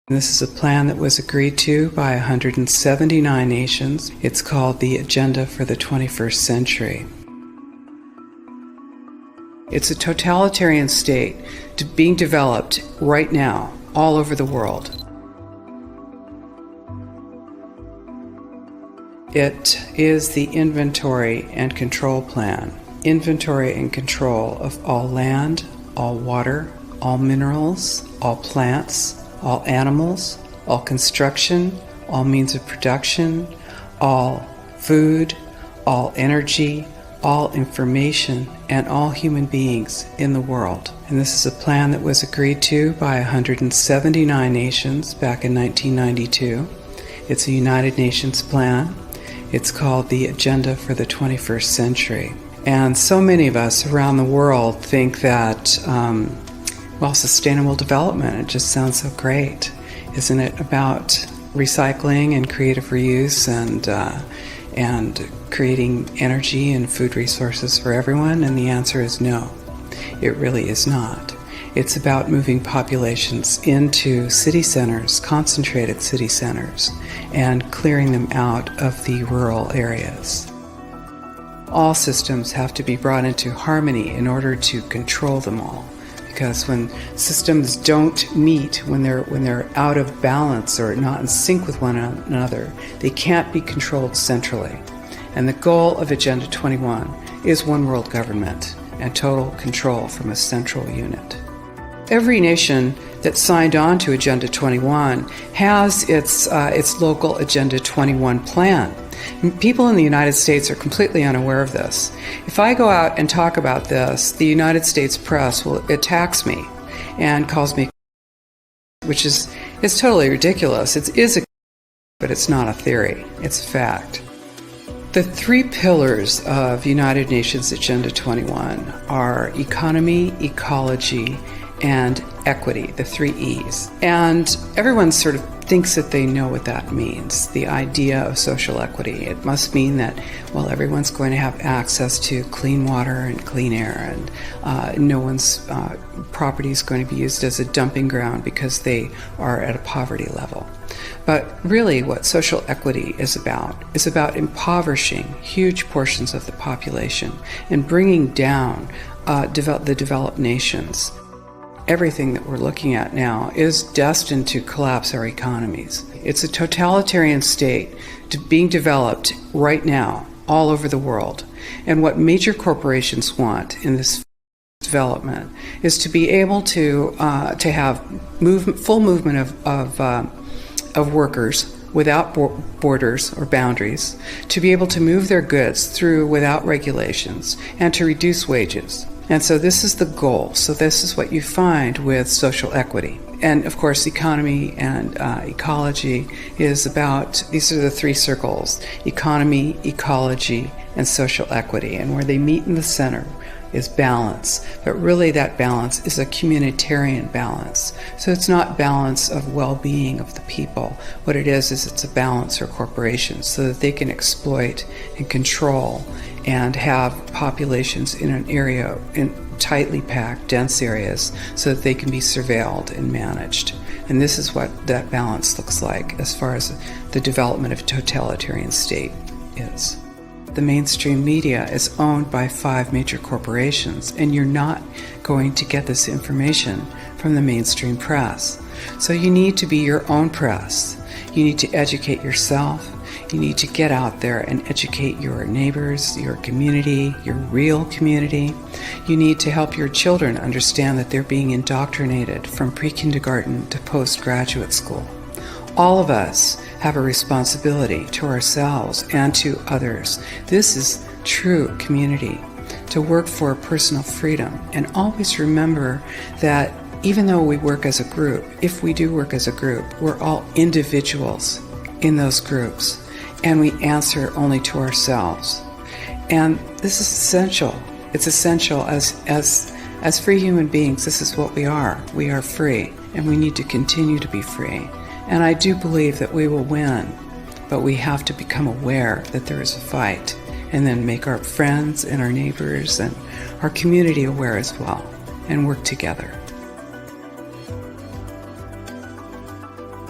This is a plan that was agreed to by 179 nations. It's called the Agenda for the 21st Century. It's a totalitarian state being developed right now all over the world. It is the inventory and control plan. Inventory and control of all land, all water, all minerals, all plants, all animals, all construction, all means of production, all food, all energy, all information, and all human beings in the world. And this is a plan that was agreed to by 179 nations back in 1992. It's a United Nations plan. It's called the Agenda for the 21st Century. And so many of us around the world think that sustainable development, it just sounds so great. Isn't it about recycling and creative reuse and creating energy and food resources for everyone? And the answer is no, it really is not. It's about moving populations into city centers, concentrated city centers, and clearing them out of the rural areas. All systems have to be brought into harmony in order to control them all. Because when systems don't meet, when they're out of balance or not in sync with one another, they can't be controlled centrally. And the goal of Agenda 21 is one world government and total control from a central unit. Every nation that signed on to Agenda 21 has its local Agenda 21 plan. People in the United States are completely unaware of this. If I go out and talk about this, the United States press attacks me and calls me, which is totally ridiculous. It is but it's not a theory. It's a fact. The three pillars of United Nations Agenda 21 are economy, ecology, and equity, the three E's. And everyone sort of thinks that they know what that means, the idea of social equity. It must mean that, everyone's going to have access to clean water and clean air, and no one's property is going to be used as a dumping ground because they are at a poverty level. But really what social equity is about impoverishing huge portions of the population and bringing down the developed nations. Everything that we're looking at now is destined to collapse our economies. It's a totalitarian state being developed right now all over the world. And what major corporations want in this development is to be able to have full movement of workers without borders or boundaries, to be able to move their goods through without regulations, and to reduce wages. And so this is the goal. So this is what you find with social equity. And of course, economy and ecology is about, these are the three circles: economy, ecology, and social equity. And where they meet in the center is balance. But really that balance is a communitarian balance. So it's not balance of well-being of the people. What it is it's a balance for corporations so that they can exploit and control and have populations in an area, in tightly packed, dense areas, so that they can be surveilled and managed. And this is what that balance looks like as far as the development of a totalitarian state is. The mainstream media is owned by 5 major corporations, and you're not going to get this information from the mainstream press. So you need to be your own press. You need to educate yourself. You need to get out there and educate your neighbors, your community, your real community. You need to help your children understand that they're being indoctrinated from pre-kindergarten to postgraduate school. All of us have a responsibility to ourselves and to others. This is true community, to work for personal freedom. And always remember that even though we work as a group, if we do work as a group, we're all individuals in those groups, and we answer only to ourselves. And this is essential. It's essential as free human beings. This is what we are. We are free, and we need to continue to be free. And I do believe that we will win, but we have to become aware that there is a fight, and then make our friends and our neighbors and our community aware as well, and work together.